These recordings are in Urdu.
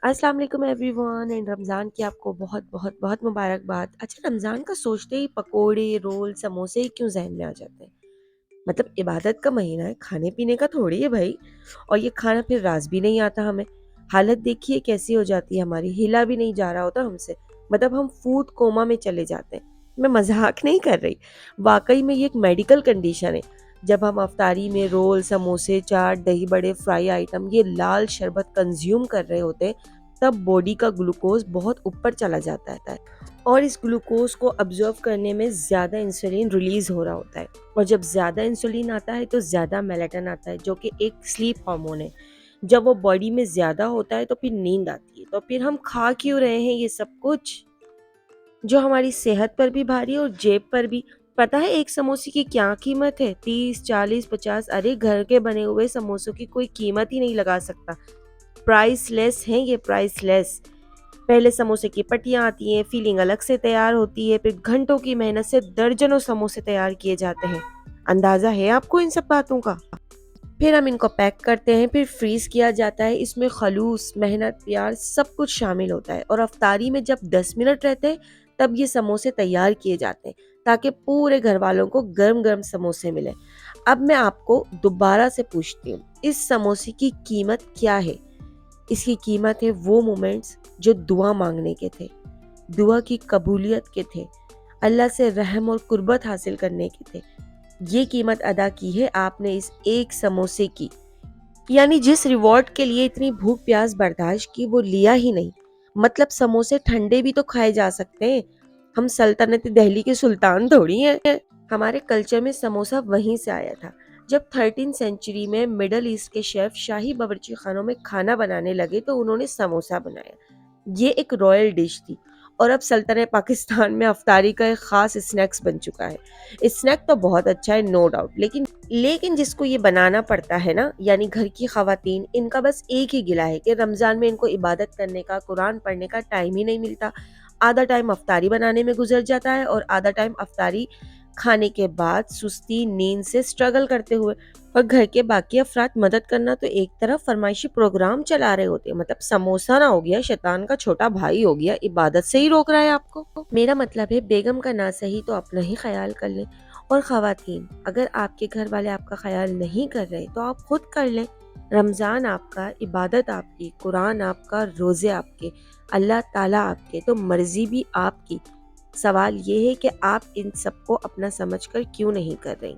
السلام علیکم ایوری ون اینڈ رمضان کی آپ کو بہت بہت بہت مبارکباد۔ اچھا، رمضان کا سوچتے ہی پکوڑے، رول، سموسے ہی کیوں ذہن میں آ جاتے ہیں؟ مطلب عبادت کا مہینہ ہے، کھانے پینے کا تھوڑی ہے بھائی۔ اور یہ کھانا پھر راز بھی نہیں آتا ہمیں۔ حالت دیکھیے کیسی ہو جاتی ہے ہماری، ہلا بھی نہیں جا رہا ہوتا ہم سے۔ مطلب ہم فوڈ کوما میں چلے جاتے ہیں۔ میں مذاق نہیں کر رہی، واقعی میں یہ ایک میڈیکل کنڈیشن ہے۔ جب ہم افطاری میں رول، سموسے، چاٹ، دہی بڑے، فرائی آئٹم، یہ لال شربت کنزیوم کر رہے ہوتے ہیں، تب باڈی کا گلوکوز بہت اوپر چلا جاتا ہے اور اس گلوکوز کو ابزرو کرنے میں زیادہ انسولین ریلیز ہو رہا ہوتا ہے، اور جب زیادہ انسولین آتا ہے تو زیادہ میلیٹن آتا ہے جو کہ ایک سلیپ ہارمون ہے۔ جب وہ باڈی میں زیادہ ہوتا ہے تو پھر نیند آتی ہے، تو پھر ہم کھا کیوں رہے ہیں یہ سب کچھ جو ہماری صحت پر بھی بھاری اور جیب پر بھی۔ پتہ ہے ایک سموسے کی کیا قیمت ہے؟ 30، 40، 50۔ ارے گھر کے بنے ہوئے سموسوں کی کوئی قیمت ہی نہیں لگا سکتا۔ پرائس لیس ہیں یہ، پرائس لیس۔ پہلے سموسے کی پٹیاں آتی ہیں، فیلنگ الگ سے تیار ہوتی ہے، پھر گھنٹوں کی محنت سے درجنوں سموسے تیار کیے جاتے ہیں۔ اندازہ ہے آپ کو ان سب باتوں کا؟ پھر ہم ان کو پیک کرتے ہیں، پھر فریز کیا جاتا ہے۔ اس میں خلوص، محنت، پیار سب کچھ شامل ہوتا ہے، اور افطاری میں جب 10 منٹ رہتے ہیں تب یہ سموسے تیار کیے جاتے ہیں تاکہ پورے گھر والوں کو گرم گرم سموسے ملیں۔ اب میں آپ کو دوبارہ سے پوچھتی ہوں، اس سموسے کی قیمت کیا ہے؟ اس کی قیمت ہے وہ مومنٹس جو دعا مانگنے کے تھے، دعا کی قبولیت کے تھے، اللہ سے رحم اور قربت حاصل کرنے کے تھے۔ یہ قیمت ادا کی ہے آپ نے اس ایک سموسے کی، یعنی جس ریوارڈ کے لیے اتنی بھوک پیاس برداشت کی وہ لیا ہی نہیں۔ مطلب سموسے ٹھنڈے بھی تو کھائے جا سکتے ہیں، ہم سلطنت دہلی کے سلطان تھوڑی ہیں۔ ہمارے کلچر میں سموسہ وہیں سے آیا تھا، جب 13 سینچری میں مڈل ایسٹ کے شیف شاہی باورچی خانوں میں کھانا بنانے لگے تو انہوں نے سموسہ بنایا۔ یہ ایک رائل ڈش تھی، اور اب سلطنت پاکستان میں افطاری کا ایک خاص اسنیکس بن چکا ہے۔ اسنیک تو بہت اچھا ہے، نو ڈاؤٹ، لیکن جس کو یہ بنانا پڑتا ہے نا، یعنی گھر کی خواتین، ان کا بس ایک ہی گلہ ہے کہ رمضان میں ان کو عبادت کرنے کا، قرآن پڑھنے کا ٹائم ہی نہیں ملتا۔ آدھا ٹائم افطاری بنانے میں گزر جاتا ہے اور آدھا ٹائم افطاری کھانے کے بعد سستی نیند سے سٹرگل کرتے ہوئے، اور گھر کے باقی افراد مدد کرنا تو ایک طرف فرمائشی پروگرام چلا رہے ہوتے ہیں۔ مطلب سموسہ نہ ہو گیا شیطان کا چھوٹا بھائی ہو گیا، عبادت سے ہی روک رہا ہے آپ کو۔ میرا مطلب ہے بیگم کا نہ صحیح تو اپنا ہی خیال کر لیں، اور خواتین اگر آپ کے گھر والے آپ کا خیال نہیں کر رہے تو آپ خود کر لیں۔ رمضان آپ کا، عبادت آپ کی، قرآن آپ کا، روزے آپ کے، اللہ تعالیٰ آپ کے، تو مرضی بھی آپ کی۔ سوال یہ ہے کہ آپ ان سب کو اپنا سمجھ کر کیوں نہیں کر رہی؟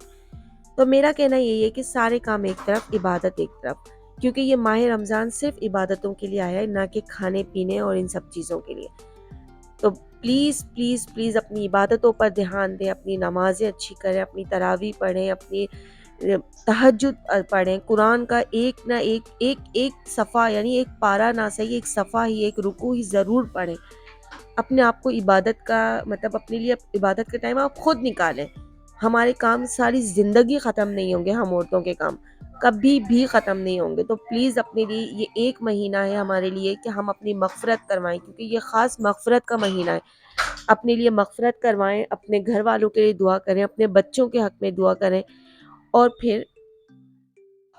تو میرا کہنا یہی ہے کہ سارے کام ایک طرف، عبادت ایک طرف، کیونکہ یہ ماہ رمضان صرف عبادتوں کے لیے آیا ہے، نہ کہ کھانے پینے اور ان سب چیزوں کے لیے۔ تو پلیز پلیز پلیز اپنی عبادتوں پر دھیان دیں، اپنی نمازیں اچھی کریں، اپنی تراویح پڑھیں، اپنی تہجد پڑھیں، قرآن کا ایک نہ ایک صفحہ، یعنی ایک پارہ نہ صحیح، ایک صفحہ ہی، ایک رکوع ہی ضرور پڑھیں۔ اپنے آپ کو عبادت کا، مطلب اپنے لیے عبادت کا ٹائم آپ خود نکالیں۔ ہمارے کام ساری زندگی ختم نہیں ہوں گے، ہم عورتوں کے کام کبھی بھی ختم نہیں ہوں گے۔ تو پلیز اپنے لیے یہ ایک مہینہ ہے ہمارے لیے کہ ہم اپنی مغفرت کروائیں، کیونکہ یہ خاص مغفرت کا مہینہ ہے۔ اپنے لیے مغفرت کروائیں، اپنے گھر والوں کے لیے دعا کریں، اپنے بچوں کے حق میں دعا کریں، اور پھر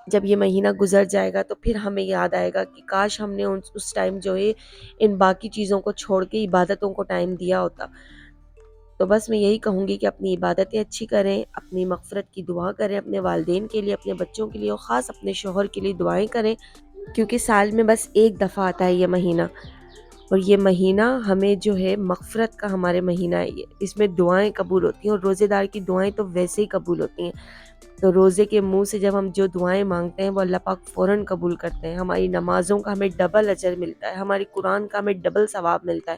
جب یہ مہینہ گزر جائے گا تو پھر ہمیں یاد آئے گا کہ کاش ہم نے اس ٹائم جو ہے ان باقی چیزوں کو چھوڑ کے عبادتوں کو ٹائم دیا ہوتا۔ تو بس میں یہی کہوں گی کہ اپنی عبادتیں اچھی کریں، اپنی مغفرت کی دعا کریں، اپنے والدین کے لیے، اپنے بچوں کے لیے، اور خاص اپنے شوہر کے لیے دعائیں کریں، کیونکہ سال میں بس ایک دفعہ آتا ہے یہ مہینہ، اور یہ مہینہ ہمیں جو ہے مغفرت کا ہمارے مہینہ ہے یہ، اس میں دعائیں قبول ہوتی ہیں، اور روزے دار کی دعائیں تو ویسے ہی قبول ہوتی ہیں۔ تو روزے کے منہ سے جب ہم جو دعائیں مانگتے ہیں وہ اللہ پاک فوراً قبول کرتے ہیں۔ ہماری نمازوں کا ہمیں ڈبل اجر ملتا ہے، ہماری قرآن کا ہمیں ڈبل ثواب ملتا ہے۔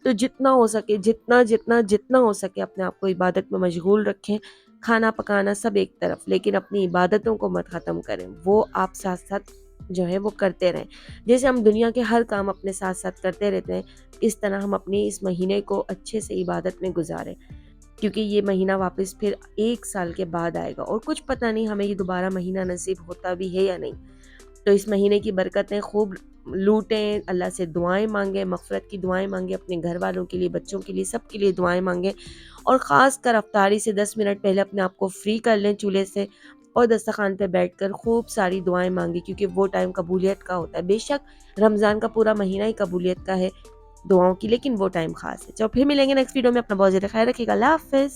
تو جتنا ہو سکے، جتنا ہو سکے اپنے آپ کو عبادت میں مشغول رکھیں۔ کھانا پکانا سب ایک طرف، لیکن اپنی عبادتوں کو مت ختم کریں، وہ آپ ساتھ ساتھ جو ہے وہ کرتے رہیں۔ جیسے ہم دنیا کے ہر کام اپنے ساتھ ساتھ کرتے رہتے ہیں، اس طرح ہم اپنے اس مہینے کو اچھے سے عبادت میں گزاریں، کیونکہ یہ مہینہ واپس پھر 1 سال کے بعد آئے گا، اور کچھ پتہ نہیں ہمیں یہ دوبارہ مہینہ نصیب ہوتا بھی ہے یا نہیں۔ تو اس مہینے کی برکتیں خوب لوٹیں، اللہ سے دعائیں مانگیں، مغفرت کی دعائیں مانگیں، اپنے گھر والوں کے لیے، بچوں کے لیے، سب کے لیے دعائیں مانگیں، اور خاص کر افطاری سے 10 منٹ پہلے اپنے آپ کو فری کر لیں چولہے سے، اور دسترخوان پہ بیٹھ کر خوب ساری دعائیں مانگی، کیونکہ وہ ٹائم قبولیت کا ہوتا ہے. بے شک رمضان کا پورا مہینہ ہی قبولیت کا ہے دعاؤں کی، لیکن وہ ٹائم خاص ہے. چلو پھر ملیں گے نیکسٹ ویڈیو میں. اپنا بہت زیادہ خیال رکھیے گا. اللہ حافظ.